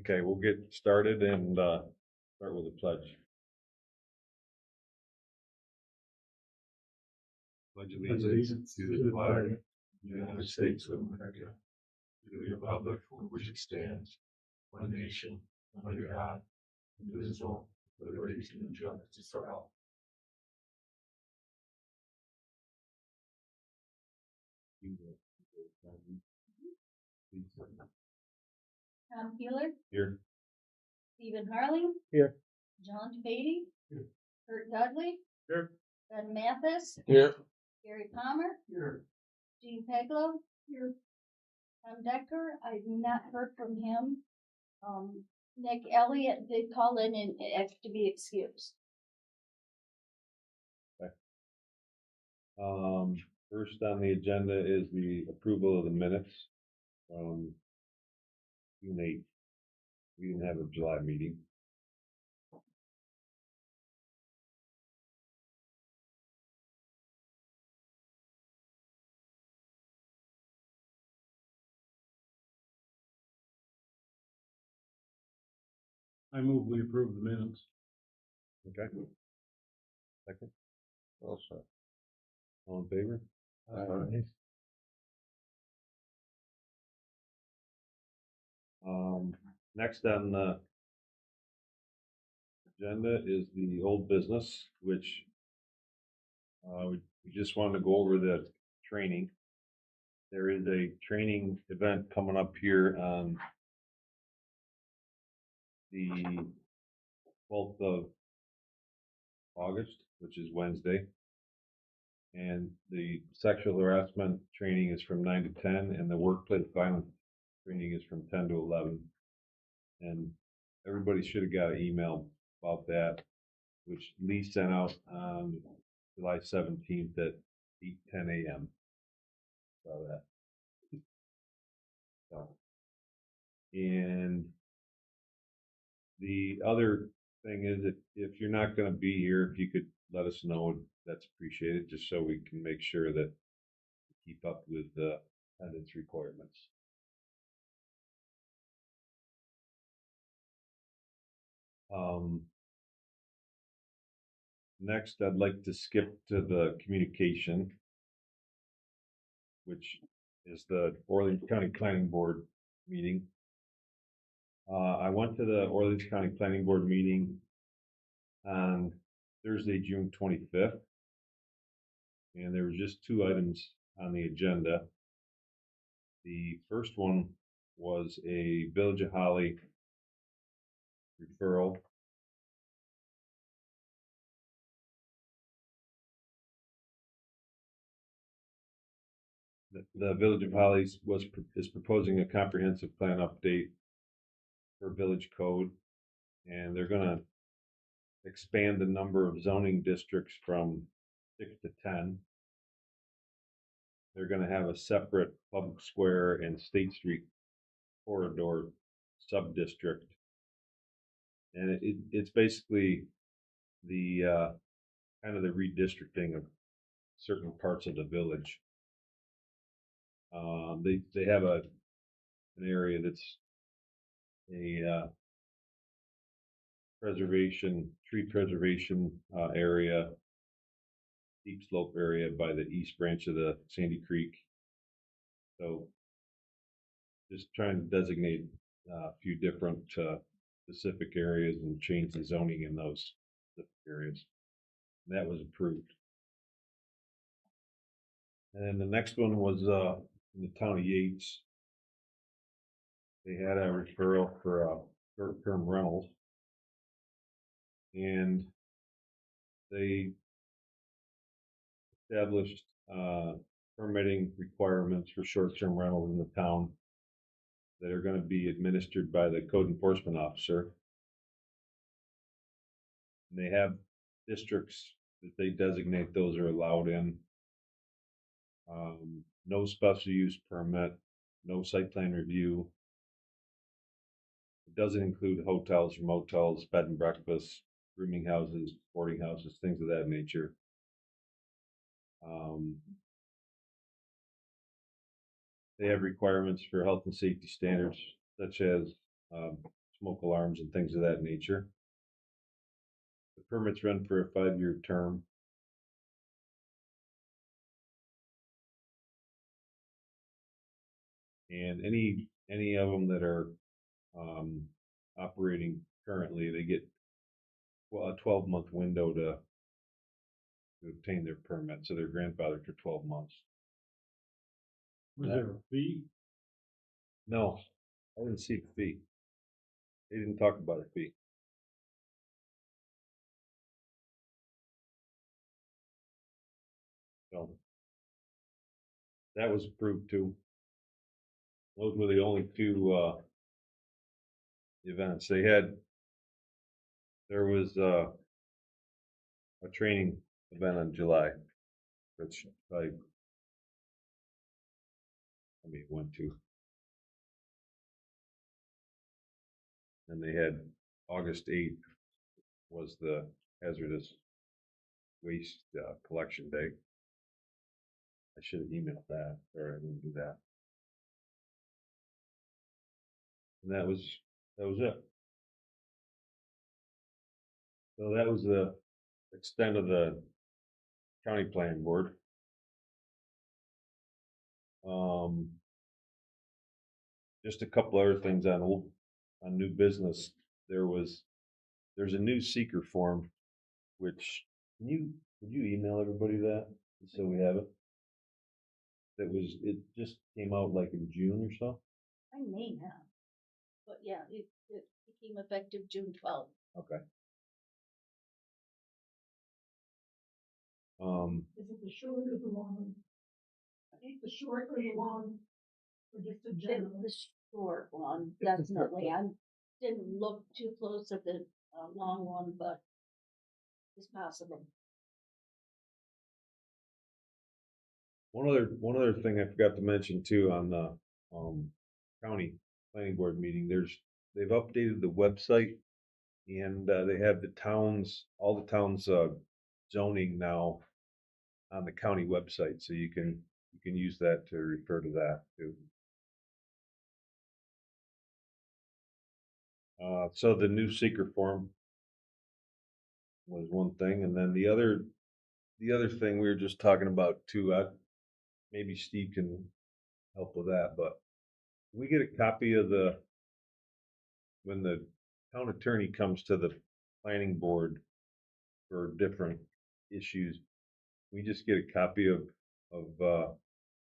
Okay, we'll get started and start with a pledge. Pledge allegiance to the flag of the United States of America, to the republic for which it stands, one nation, under God, indivisible, with liberty and justice for all. Tom Keeler, Here. Stephen Harling. Here. John Beatty. Here. Kurt Dudley. Here. Ben Mathis. Here. Gary Palmer. Here. Gene Peglow. Here. Tom Decker, I've not heard from him. Nick Elliott did call in and asked to be excused. First on the agenda is the approval of the minutes from June 8th. We didn't have a July meeting. I move we approve the minutes. Okay. Second. Also. All in favor? Aye. Next on the agenda is the old business, which we just wanted to go over the training. There is a training event coming up here on the 12th of August, which is Wednesday. And the sexual harassment training is from 9 to 10, and the workplace violence training is from 10 to 11. And everybody should have got an email about that, which Lee sent out on July 17th at 8:10 a.m. Saw that. So, and the other thing is that if you're not going to be here, if you could let us know, that's appreciated, just so we can make sure that we keep up with the attendance requirements. Next, I'd like to skip to the communication, which is the Orleans County Planning Board meeting. I went to the Orleans County Planning Board meeting on Thursday, June 25th, and there were just two items on the agenda. The first one was a Village of Holly referral. The Village of Holly is proposing a comprehensive plan update for village code, and they're going to expand the number of zoning districts from 6 to 10. They're going to have a separate public square and State Street corridor sub-district, and it's basically the kind of the redistricting of certain parts of the village. They have an area that's a tree preservation area, steep slope area by the east branch of the Sandy Creek. So just trying to designate a few different specific areas and change the zoning in those specific areas. And that was approved. And then the next one was in the town of Yates. They had a referral for short-term rentals, and they established permitting requirements for short-term rentals in the town that are going to be administered by the code enforcement officer. And they have districts that they designate those are allowed in. No special use permit, no site plan review. It doesn't include hotels or motels, bed and breakfasts, rooming houses, boarding houses, things of that nature. They have requirements for health and safety standards, such as smoke alarms and things of that nature. The permits run for a 5-year term. And any of them that are operating currently, they get a 12-month window to obtain their permit, so they're grandfathered for 12 months. Was there a fee? No, I didn't see a fee. They didn't talk about a fee. So that was approved too. Those were the only two events they had. There was a training event in July, which I went to. And they had August 8th was the hazardous waste collection day. I should have emailed that, or I didn't do that. And that was it. So that was the extent of the county planning board. Just a couple other things on new business. There's a new seeker form, which could you email everybody that so we have it? It just came out like in June or so. I may have, but yeah, it became effective June 12th. Okay. Is it the short or the long? I think the short or the long, or just a general. The short one, definitely. I didn't look too close at the long one, but it's possible. One other thing I forgot to mention too on the county planning board meeting. They've updated the website, and they have all the towns zoning now on the county website, so you can use that to refer to that too. So the new seeker form was one thing, and then the other thing we were just talking about too. Maybe Steve can help with that, but can we get a copy of when the town attorney comes to the planning board for different issues, we just get a copy of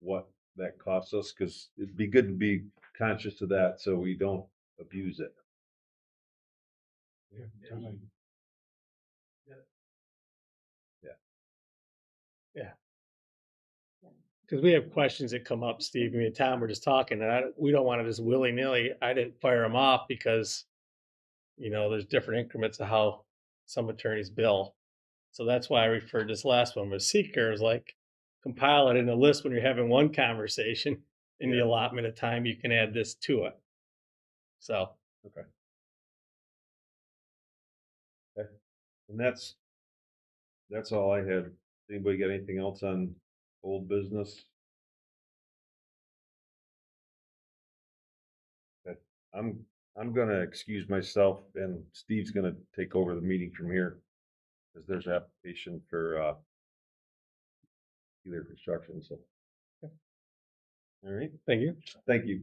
what that costs us, because it'd be good to be conscious of that so we don't abuse it. Yeah. Because we have questions that come up, Steve. Me and Tom were just talking, and we don't want to just willy nilly. I didn't fire them off because, there's different increments of how some attorneys bill. So that's why I referred this last one with seeker is like compile it in a list when you're having one conversation in the allotment of time, you can add this to it. So. Okay. And that's all I had. Anybody got anything else on old business? Okay. I'm gonna excuse myself, and Steve's gonna take over the meeting from here, because there's an application for either construction. So, okay. All right. Thank you. Thank you.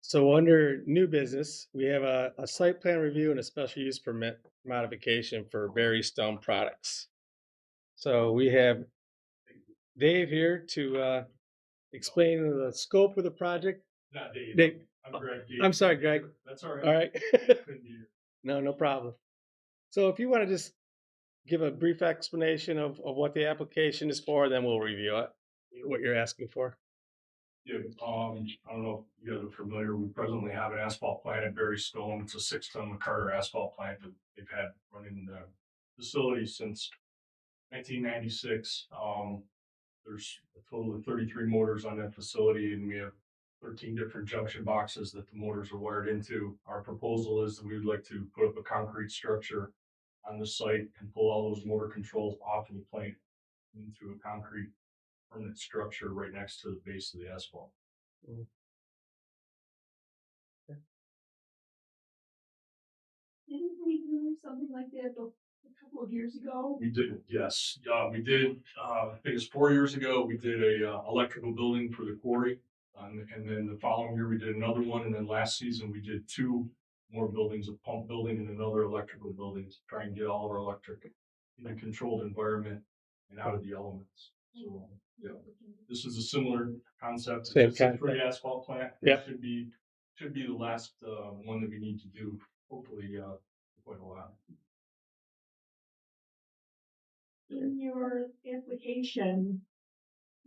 So under new business, we have a site plan review and a special use permit modification for Berry Stone Products. So we have Dave here to explain the scope of the project. Not Dave. Dave. I'm Greg. I'm sorry, Greg. That's all right. All right. Couldn't be here. No problem. So if you want to just give a brief explanation of what the application is for, then we'll review it, what you're asking for. Yeah, I don't know if you guys are familiar. We presently have an asphalt plant at Berry Stone. It's a 6-ton McCarter asphalt plant that they've had running the facility since 1996. There's a total of 33 motors on that facility, and we have 13 different junction boxes that the motors are wired into. Our proposal is that we would like to put up a concrete structure on the site and pull all those motor controls off of the plant into a concrete permanent structure right next to the base of the asphalt. something like that a couple of years ago? We did, yes. We did, I think it's 4 years ago, we did a electrical building for the quarry. And then the following year, we did another one. And then last season, we did 2 more buildings, a pump building and another electrical building to try and get all our electric in a controlled environment and out of the elements. So, yeah, this is a similar concept. Same It's a concept. free asphalt plant. Yeah. It should be the last one that we need to do, hopefully, for quite a while. In your application,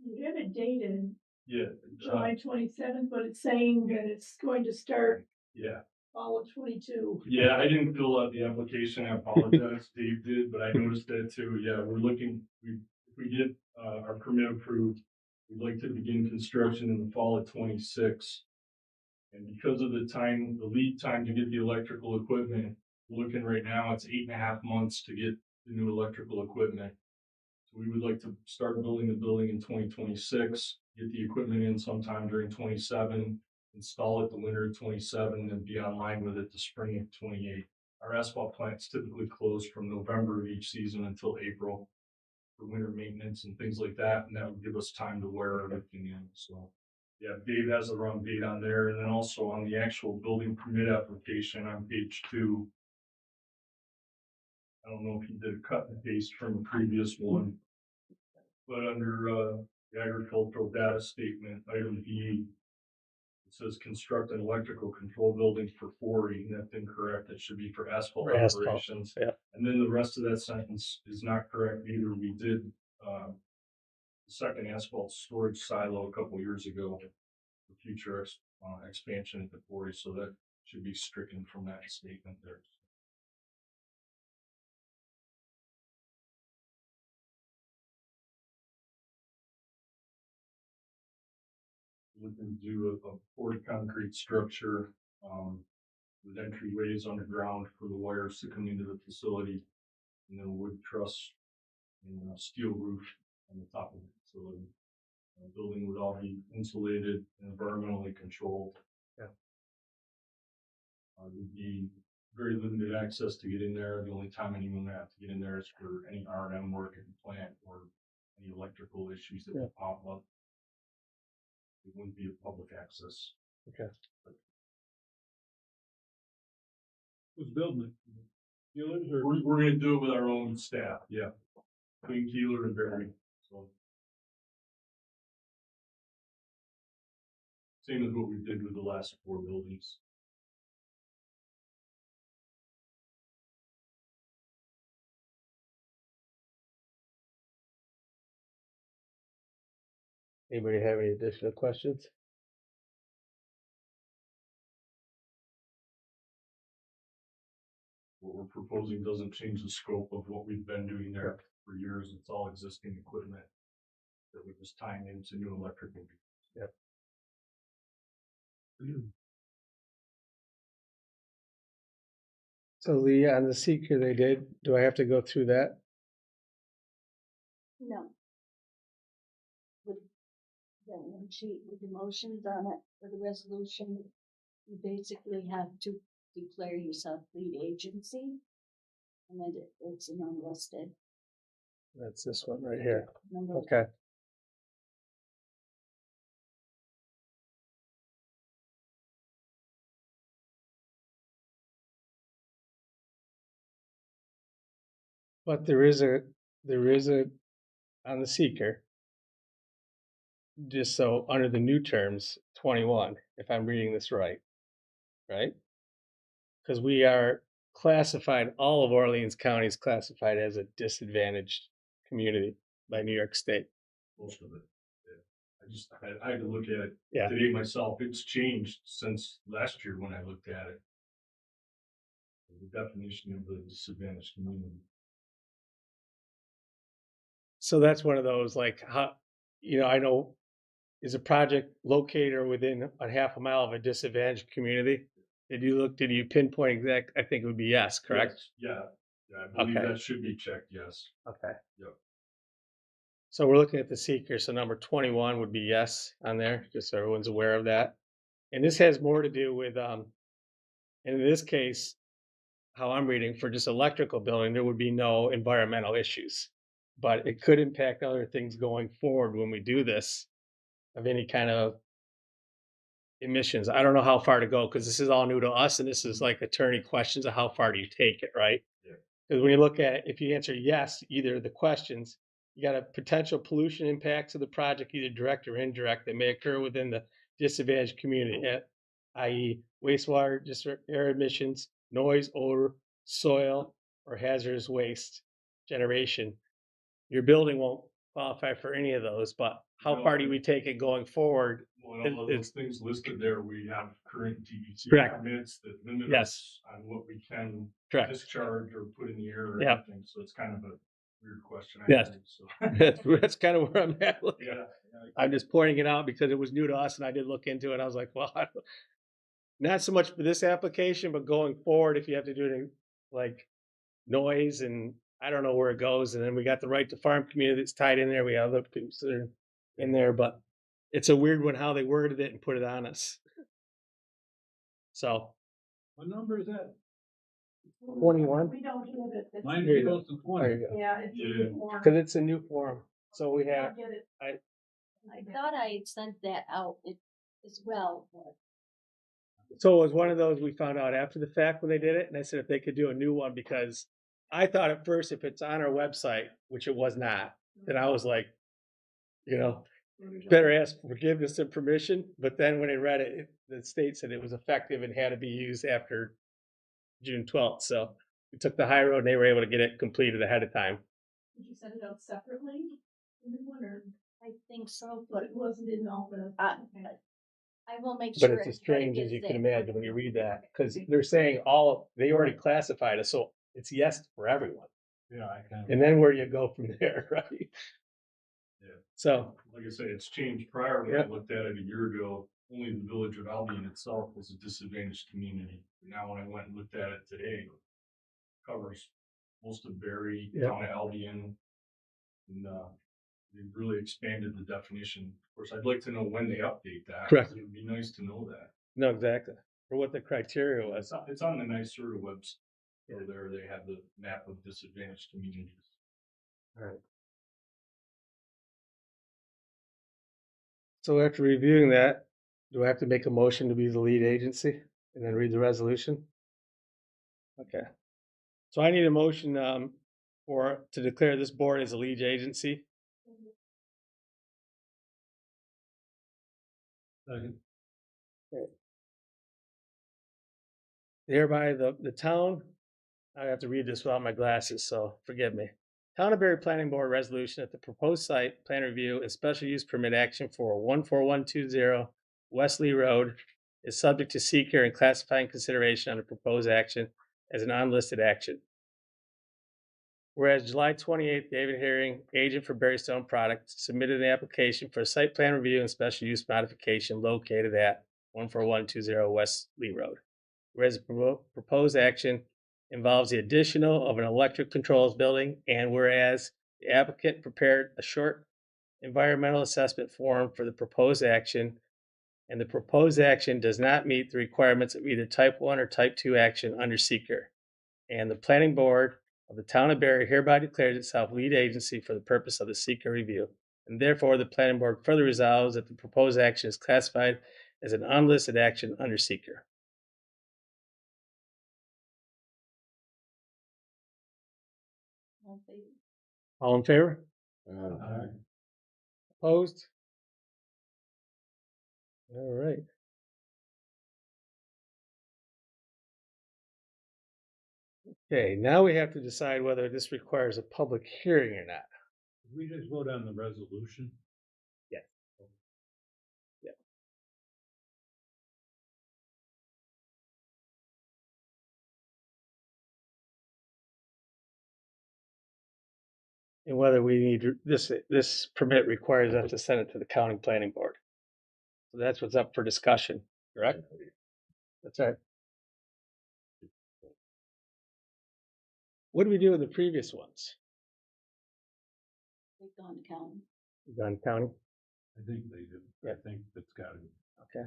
you have it dated Yeah. July 27th, but it's saying that it's going to start Yeah. fall of 22. Yeah, I didn't fill out the application. I apologize. Dave did, but I noticed that too. Yeah, if we get our permit approved, we'd like to begin construction in the fall of 26. And because of the lead time to get the electrical equipment, we're looking right now, it's 8.5 months to get the new electrical equipment. So we would like to start building the building in 2026, get the equipment in sometime during 27, install it the winter of 27, and be online with it the spring of 28. Our asphalt plant's typically closed from November of each season until April for winter maintenance and things like that, and that would give us time to wear everything in. So, yeah, Dave has the wrong date on there, and then also on the actual building permit application on page 2. I don't know if he did a cut and paste from a previous one, but under the agricultural data statement, item B, it says construct an electrical control building for 40. That's incorrect. It should be for asphalt For asphalt, operations. yeah. And then the rest of that sentence is not correct either. We did the second asphalt storage silo a couple years ago for future expansion at the 40, so that should be stricken from that statement there. Looking to do a poured concrete structure with entryways underground for the wires to come into the facility, and then wood truss and a steel roof on the top of the facility. The building would all be insulated and environmentally controlled. Yeah. Would be very limited access to get in there. The only time anyone would have to get in there is for any R&M work at the plant or any electrical issues that would pop up. It wouldn't be a public access. Okay. Who's building it? Dealers or? We're gonna do it with our own staff, yeah. Clean Keeler and Barry, so. Same as what we did with the last 4 buildings. Anybody have any additional questions? What we're proposing doesn't change the scope of what we've been doing there for years. It's all existing equipment that we're just tying into new electrical. Yep. So Lee, on the seeker they did, do I have to go through that? No. With that one sheet with the motions on it for the resolution, you basically have to declare yourself lead agency. And then it's an unlisted That's this one right here. number. Okay. But there is a on the seeker, just so under the new terms, 21, if I'm reading this right? Because we are classified, all of Orleans County is classified as a disadvantaged community by New York State. Most of it, yeah. I had to look at it Yeah. today myself. It's changed since last year when I looked at it. The definition of the disadvantaged community. So that's one of those, like, how, I know, is a project located within a half a mile of a disadvantaged community? Did you pinpoint exact? I think it would be yes, correct? Yes. Yeah, I believe Okay. that should be checked, yes. Okay. Yep. So we're looking at the seeker, so number 21 would be yes on there, just so everyone's aware of that. And this has more to do with, and in this case, how I'm reading, for just electrical building, there would be no environmental issues. But it could impact other things going forward when we do this of any kind of emissions. I don't know how far to go because this is all new to us and this is like attorney questions of how far do you take it, right? Yeah. Because when you look at, if you answer yes, either of the questions, you got a potential pollution impacts of the project, either direct or indirect, that may occur within the disadvantaged community, i.e. wastewater, air emissions, noise, odor, soil, or hazardous waste generation. Your building won't qualify for any of those, but how No. far do we take it going forward? Well, all those things listed there, we have current DEC Correct. permits that limit Yes. us on what we can Correct. discharge or put in the air or Yeah. anything, so it's kind of a weird question. Yes. Think, so. That's kind of where I'm at. Yeah. I'm just pointing it out because it was new to us and I did look into it. I was like, well, not so much for this application, but going forward, if you have to do it like noise and I don't know where it goes. And then we got the right to farm community that's tied in there. We have other people that are in there, but it's a weird one how they worded it and put it on us. So What number is that? 21. We don't get it. It's- Mine Here you go. goes to 20. Yeah, it's a Yeah. new form. Because it's a new form. So we We have, don't get it. I thought I had sent that out as well, but so it was one of those we found out after the fact when they did it. And I said if they could do a new one because I thought at first if it's on our website, which it was not, then I was like, better ask forgiveness and permission. But then when I read it, the state said it was effective and had to be used after June 12th. So we took the high road and they were able to get it completed ahead of time. Did you send it out separately? The new one, or I think so, but but it wasn't in all the. I will make But sure. it's as what it strange as is you can that- imagine when you read that, because they're saying they already classified us, so it's yes for everyone. Yeah, I kind of. And then where do you go from there, right? Yeah. So, Like I say, it's changed prior. When Yeah. I looked at it a year ago, only the village of Albion itself was a disadvantaged community. Now, when I went and looked at it today, it covers most of Berry, Yeah. town of Albion. And, they've really expanded the definition. Of course, I'd like to know when they update that. Correct. It'd be nice to know that. no, exactly. For what the criteria was. It's on the NYSERDA website. So there they have the map of disadvantaged communities. All right. So after reviewing that, do I have to make a motion to be the lead agency and then read the resolution? Okay. So I need a motion to declare this board as a lead agency. Second. Hereby the town, I have to read this without my glasses, so forgive me. Town of Berry Planning Board resolution that the proposed site plan review and special use permit action for 14120 Wesley Road is subject to seeker and classifying consideration under proposed action as an unlisted action. Whereas July 28th, David Herring, agent for Berrystone Products, submitted an application for a site plan review and special use modification located at 14120 West Lee Road. Whereas the proposed action involves the additional of an electric controls building, and whereas the applicant prepared a short environmental assessment form for the proposed action, and the proposed action does not meet the requirements of either type 1 or type 2 action under seeker. And the planning board of the town of Berry hereby declares itself lead agency for the purpose of the seeker review. And therefore, the planning board further resolves that the proposed action is classified as an unlisted action under seeker. All in favor? Opposed? All right. Okay, now we have to decide whether this requires a public hearing or not. Did we just vote on the resolution? Yes. Yeah. And whether we need this permit requires us to send it to the county planning board. So that's what's up for discussion, correct? That's right. What do we do with the previous ones? They've gone to county. Done county? I think they do. I think that's got to be. Okay.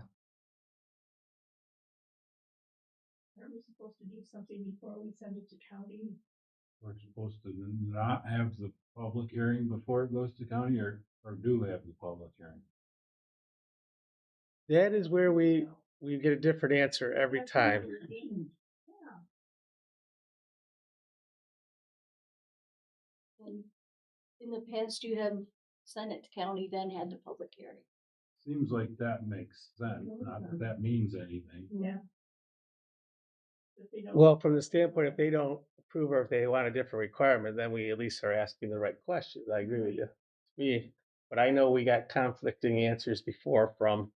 Are we supposed to do something before we send it to county? We're supposed to not have the public hearing before it goes to county, or do have the public hearing? That is where we get a different answer every That's time. what we're being- Yeah, And in the past, you have sent it to county, then had the public hearing. Seems like that makes sense, not that that means anything. yeah. If they don't- Well, from the standpoint, if they don't approve or if they want a different requirement, then we at least are asking the right questions. I agree with you. Me, but I know we got conflicting answers before from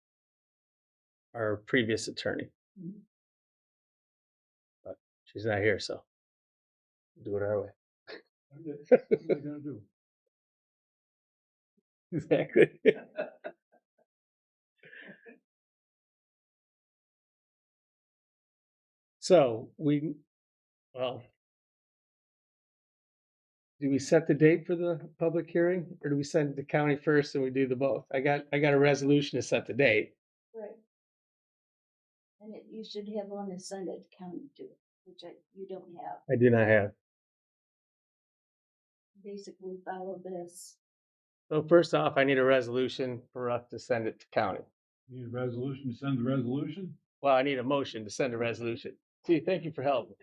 our previous attorney. Mhm. But she's not here, so do it our way. What are they gonna do? Exactly. So well, do we set the date for the public hearing or do we send it to county first and we do the both? I got a resolution to set the date. Right. And you should have one to send it to county too, which you don't have. I do not have. Basically follow this. So first off, I need a resolution for us to send it to county. Need a resolution to send the resolution? Well, I need a motion to send a resolution. See, thank you for helping.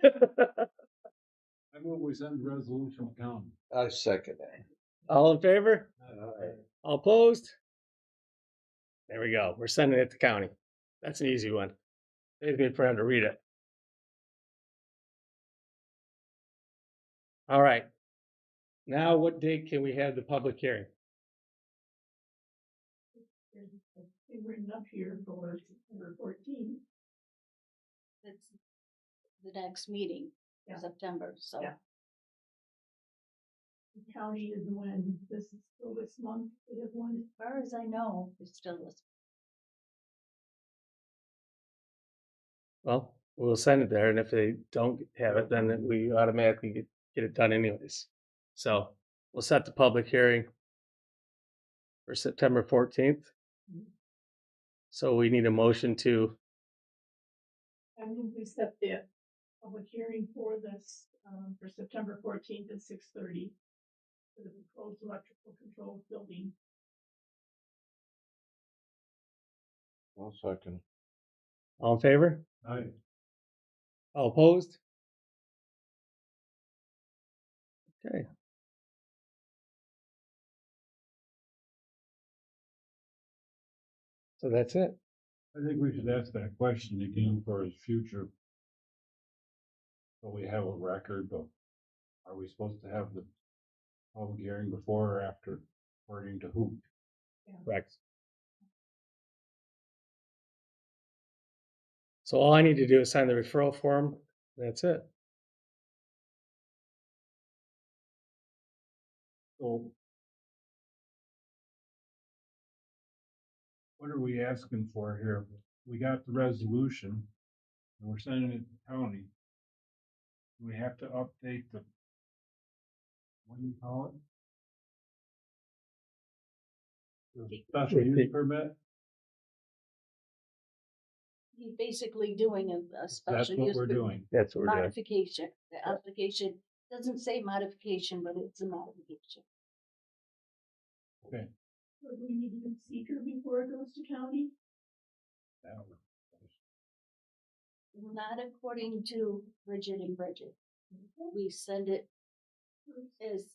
I move we send the resolution to county. I second that. All in favor? All opposed? There we go. We're sending it to county. That's an easy one. It's good for him to read it. All right. Now, what date can we have the public hearing? There's a thing written up here for September 14th. That's the next meeting Yeah. in September, so. Yeah. The county is when, this is still this month, they have one. As far as I know, it's still this. Well, we'll send it there, and if they don't have it, then we automatically get it done anyways. So we'll set the public hearing for September 14th. Mhm. So we need a motion to, I move we set the public hearing for this, for September 14th at 6:30. For the proposed electrical control building. I'll second. all in favor? Aye. All opposed? Okay. So that's it. I think we should ask that question again for his future. So we have a record, but are we supposed to have the public hearing before or after, according to who? Correct. So all I need to do is sign the referral form. That's it. So what are we asking for here? We got the resolution and we're sending it to county. We have to update the, what do you call it? The special use permit? He's basically doing a That's special what use we're per- doing. That's what we're doing. modification. The application doesn't say modification, but it's a modification. Okay. So do we need to do seeker before it goes to county? Not according to Bridget and Bridget. We send it as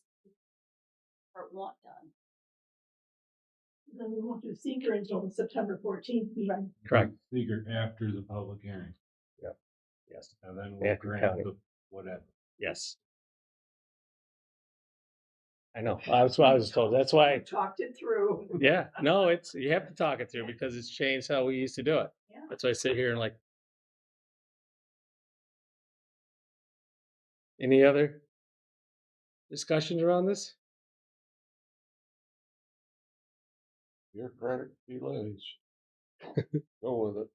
part one done. Then we won't do seeker until the September 14th meeting. Correct. Figure after the public hearing. Yes. And then we'll After grant county. the whatever. Yes. I know. That's what I was told. That's why. Talked it through. Yeah. No, it's you have to talk it through because it's changed how we used to do it. Yeah. That's why I sit here and like. Any other discussions around this? Bureaucratic delays. Go with it.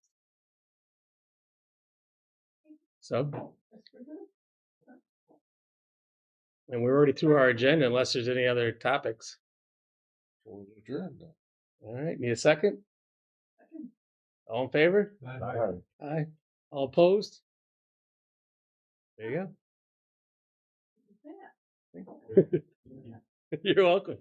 So, That's for good. and we're already through our agenda unless there's any other topics. We'll adjourn then. All right. Need a second? Second. All in favor? Aye. Aye. All opposed? There you That. go. You're welcome.